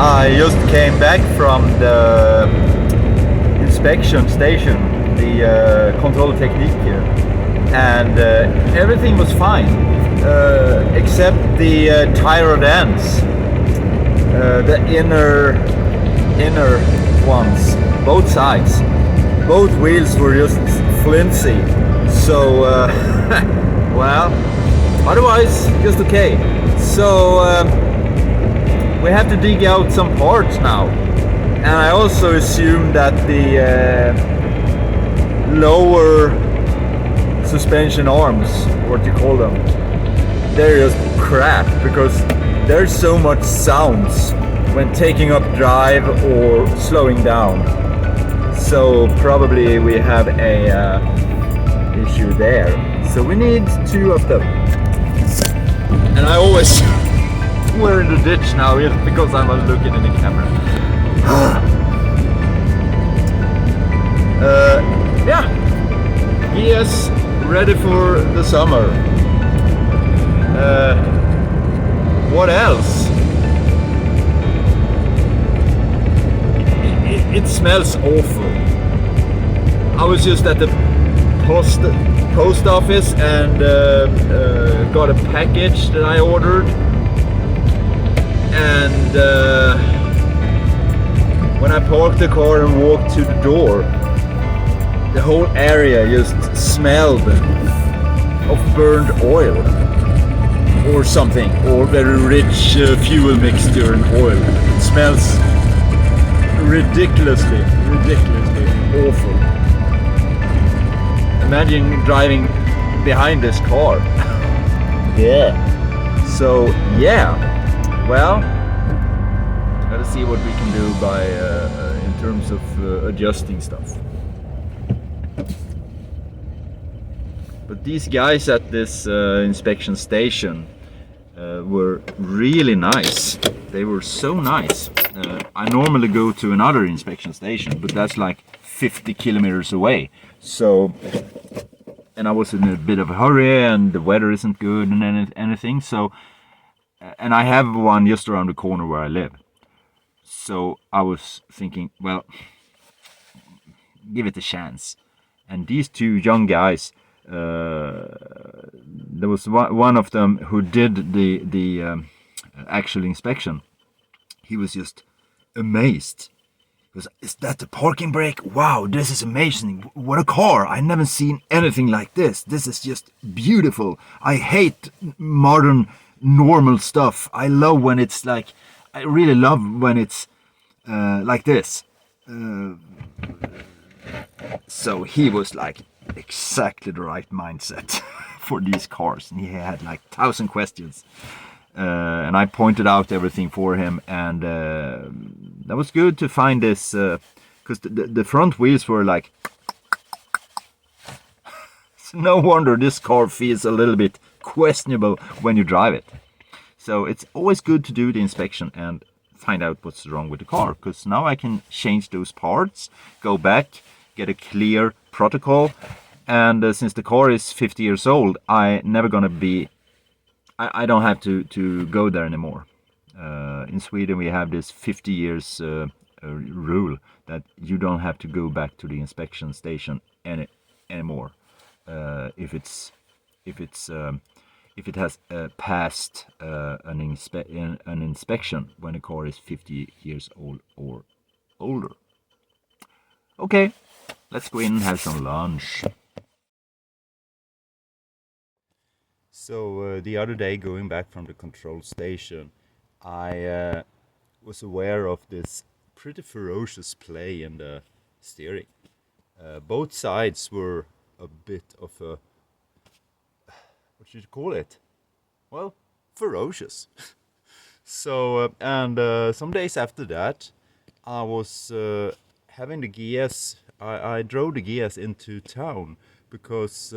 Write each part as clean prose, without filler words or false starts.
I just came back from the inspection station, the control technique, and everything was fine, except the tire ends, the inner ones, both sides. Both wheels were just flimsy, so well, otherwise just okay. So we have to dig out some parts now, and I also assume that the lower suspension arms, what you call them, they're just crap, because there's so much sounds when taking up drive or slowing down. So probably we have a issue there. So we need two of them. And I always we're in the ditch now because I was looking in the camera. Yeah, GS ready for the summer. What else? It smells awful. I was just at the post office and got a package that I ordered, and when I parked the car and walked to the door, the whole area just smelled of burned oil or something, or very rich fuel mixture and oil. It smells ridiculously awful. Imagine driving behind this car. Yeah. So yeah, well, let's see what we can do by in terms of adjusting stuff. But these guys at this inspection station were really nice. They were so nice. I normally go to another inspection station, but that's like 50 kilometers away. So, and I was in a bit of a hurry, and the weather isn't good and anything. So, and I have one just around the corner where I live. So I was thinking, well, give it a chance. And these two young guys, there was one of them who did the actual inspection. He was just amazed. He was, is that the parking brake? Wow, this is amazing. What a car. I've never seen anything like this. This is just beautiful. I hate modern normal stuff. I love when it's like, I really love when it's like this. So he was like exactly the right mindset for these cars, and he had like 1,000 questions, and I pointed out everything for him, and that was good to find this, because the front wheels were like so no wonder this car feels a little bit questionable when you drive it. So it's always good to do the inspection and find out what's wrong with the car, because now I can change those parts, go back, get a clear protocol, and since the car is 50 years old, I don't have to go there anymore. In Sweden we have this 50 years rule that you don't have to go back to the inspection station anymore if it has passed an inspection when a car is 50 years old or older. Okay, let's go in and have some lunch. So the other day, going back from the control station, I was aware of this pretty ferocious play in the steering. Both sides were a bit of a, what should you call it? Well, ferocious. So, and some days after that, I was having the GS. I drove the GS into town because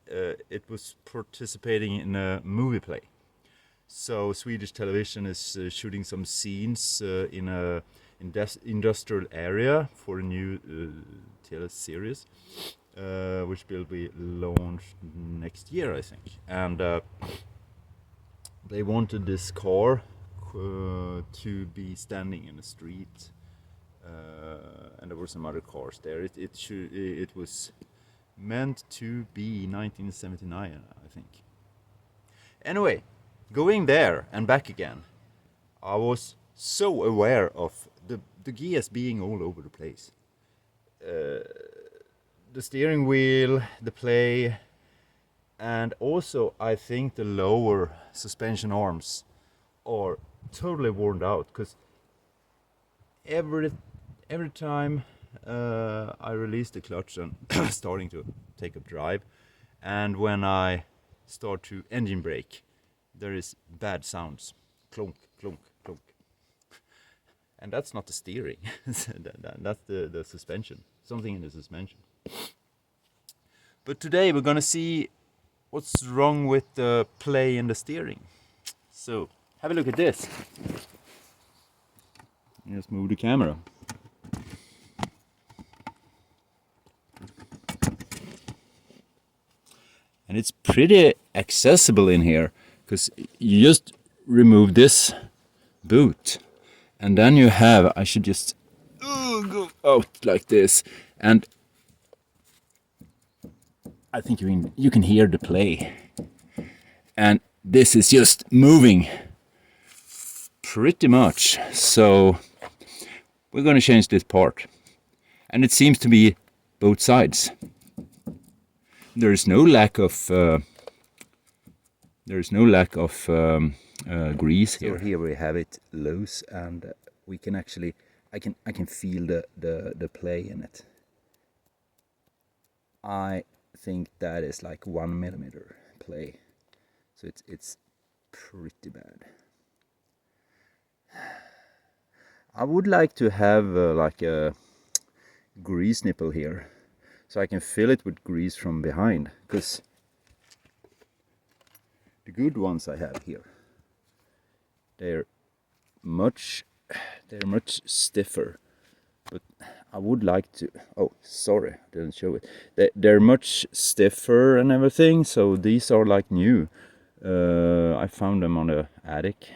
it was participating in a movie play. So Swedish television is shooting some scenes in a industrial area for a new tele series, which will be launched next year, I think. And they wanted this car to be standing in the street, and there were some other cars there. It was meant to be 1979, I think. Anyway, going there and back again, I was so aware of the gears being all over the place. The steering wheel, the play, and also I think the lower suspension arms are totally worn out, because every time I release the clutch and starting to take up drive, and when I start to engine brake, there is bad sounds, clunk, clunk, clunk, and that's not the steering. That's the suspension, something in the suspension. But today we're gonna see what's wrong with the play in the steering. So have a look at this. Just move the camera. And it's pretty accessible in here, because you just remove this boot, and then you have, I should just go out like this, and I think you can hear the play, and this is just moving pretty much. So we're going to change this part, and it seems to be both sides. There is no lack of grease here. So here we have it loose, and we can actually I can feel the play in it. I think that is like 1 millimeter play, so it's pretty bad. I would like to have like a grease nipple here, so I can fill it with grease from behind, because the good ones I have here, they're much stiffer. But I would like to, oh sorry, I didn't show it. They're much stiffer and everything, so these are like new. I found them on the attic,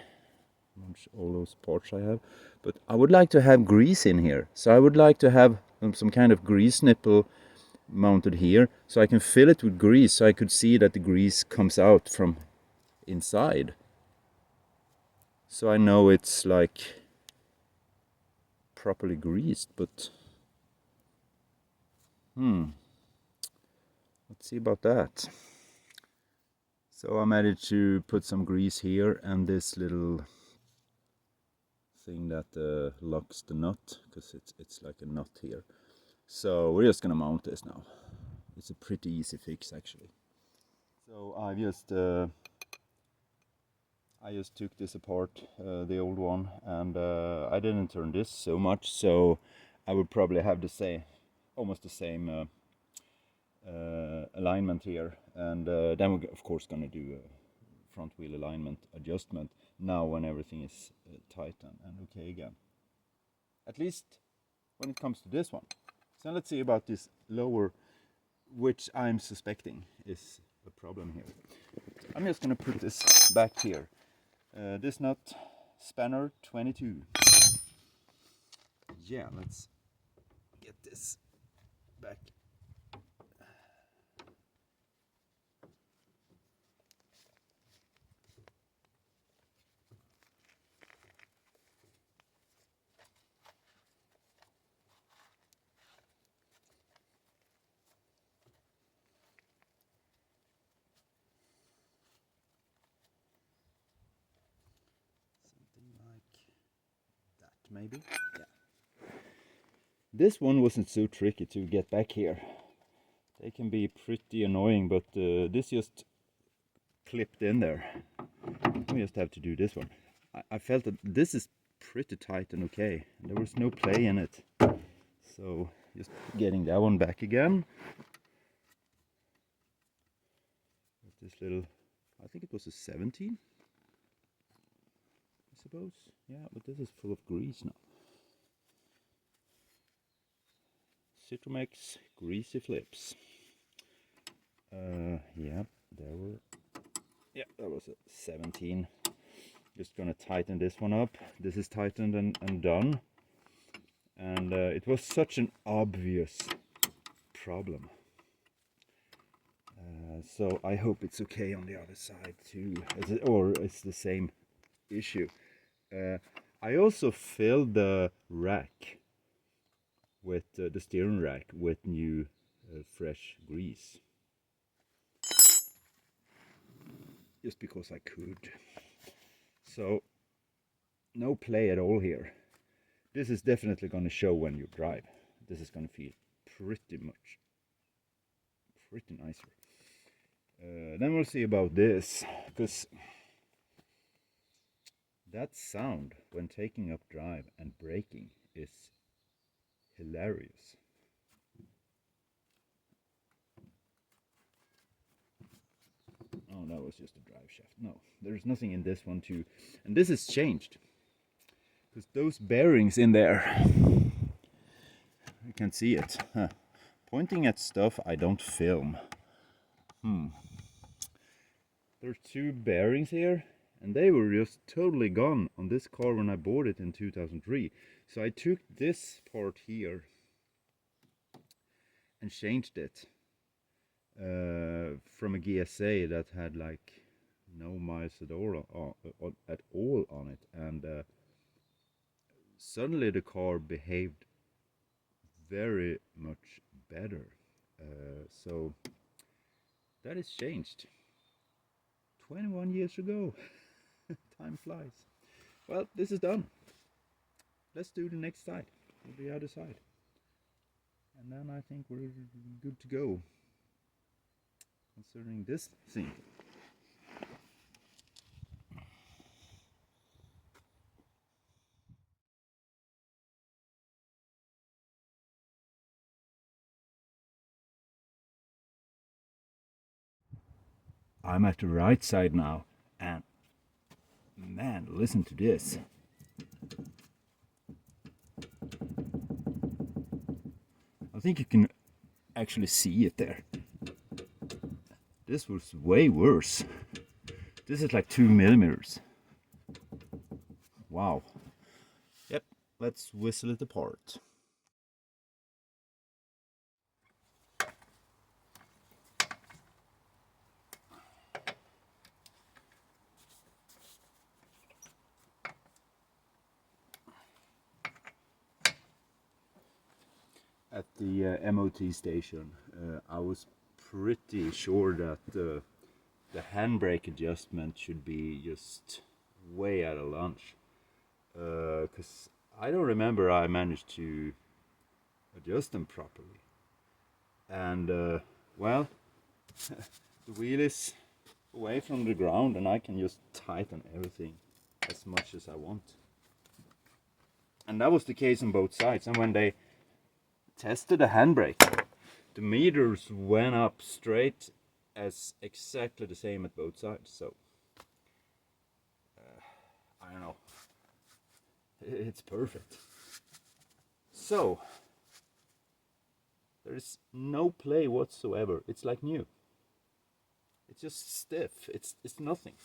all those parts I have. But I would like to have grease in here, so I would like to have some kind of grease nipple mounted here, so I can fill it with grease, so I could see that the grease comes out from inside, so I know it's like properly greased. But let's see about that. So I managed to put some grease here, and this little thing that locks the nut, because it's like a nut here. So we're just gonna mount this now. It's a pretty easy fix actually. So I just took this apart, the old one, and I didn't turn this so much, so I would probably have the same, almost the same alignment here, and then we're of course gonna do a front wheel alignment adjustment now when everything is tight and okay again, at least when it comes to this one. So let's see about this lower, which I'm suspecting is a problem here. I'm just gonna put this back here. This nut, spanner 22. Yeah, let's get this back. Maybe, yeah. This one wasn't so tricky to get back here. They can be pretty annoying, but this just clipped in there. We just have to do this one. I felt that this is pretty tight and okay. There was no play in it. So just getting that one back again. This little, I think it was a 17. I suppose. Yeah, but this is full of grease now. Citroën greasy flips. Yeah, there were. Yeah, that was a 17. Just gonna tighten this one up. This is tightened and done. And it was such an obvious problem. So I hope it's okay on the other side too, or it's the same issue. I also filled the rack with the steering rack with new fresh grease, just because I could. So no play at all here. This is definitely going to show when you drive. This is going to feel pretty nicer. Then we'll see about this, because that sound when taking up drive and braking is hilarious. Oh, that was just a drive shaft. No, there's nothing in this one too. And this has changed, because those bearings in there, you can see it. Huh. Pointing at stuff I don't film. There's two bearings here, and they were just totally gone on this car when I bought it in 2003. So I took this part here and changed it from a GSA that had like no miles at all on it, and suddenly the car behaved very much better. So that has changed. 21 years ago. Time flies. Well, this is done. Let's do the next side, the other side. And then I think we're good to go concerning this scene. I'm at the right side now, and man, listen to this. I think you can actually see it there. This was way worse. This is like 2 millimeters. Wow. Yep, let's whistle it apart. At the MOT station, I was pretty sure that the handbrake adjustment should be just way out of lunch, because I don't remember I managed to adjust them properly. And well, the wheel is away from the ground and I can just tighten everything as much as I want. And that was the case on both sides. And when they tested the handbrake, the meters went up straight as exactly the same at both sides. So I don't know, it's perfect. So there is no play whatsoever. It's like new. It's just stiff. It's nothing.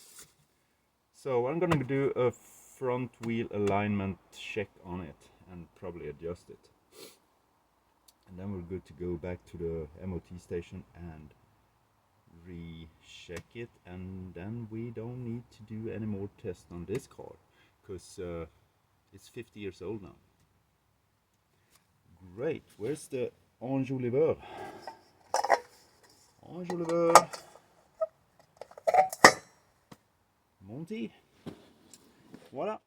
So I'm gonna do a front wheel alignment check on it and probably adjust it. And then we're good to go back to the MOT station and re-check it, and then we don't need to do any more tests on this car, because it's 50 years old now. Great, where's the enjoliveur? Enjoliveur. Monty. Voila.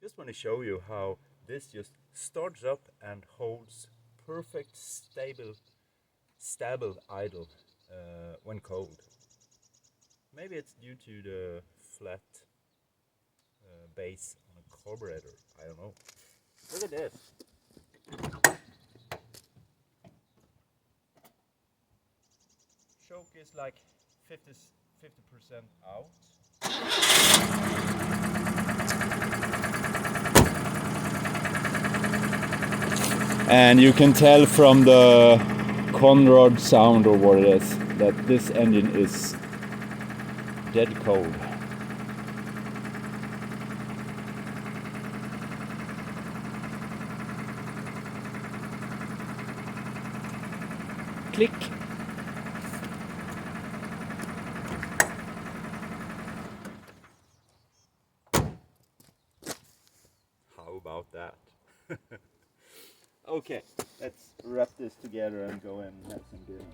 Just want to show you how this just starts up and holds perfect stable idle when cold. Maybe it's due to the flat base on a carburetor, I don't know. Look at this. Choke is like 50% out. And you can tell from the Conrod sound, or what it is, that this engine is dead cold. Click. How about that? Okay, let's wrap this together and go and have some dinner.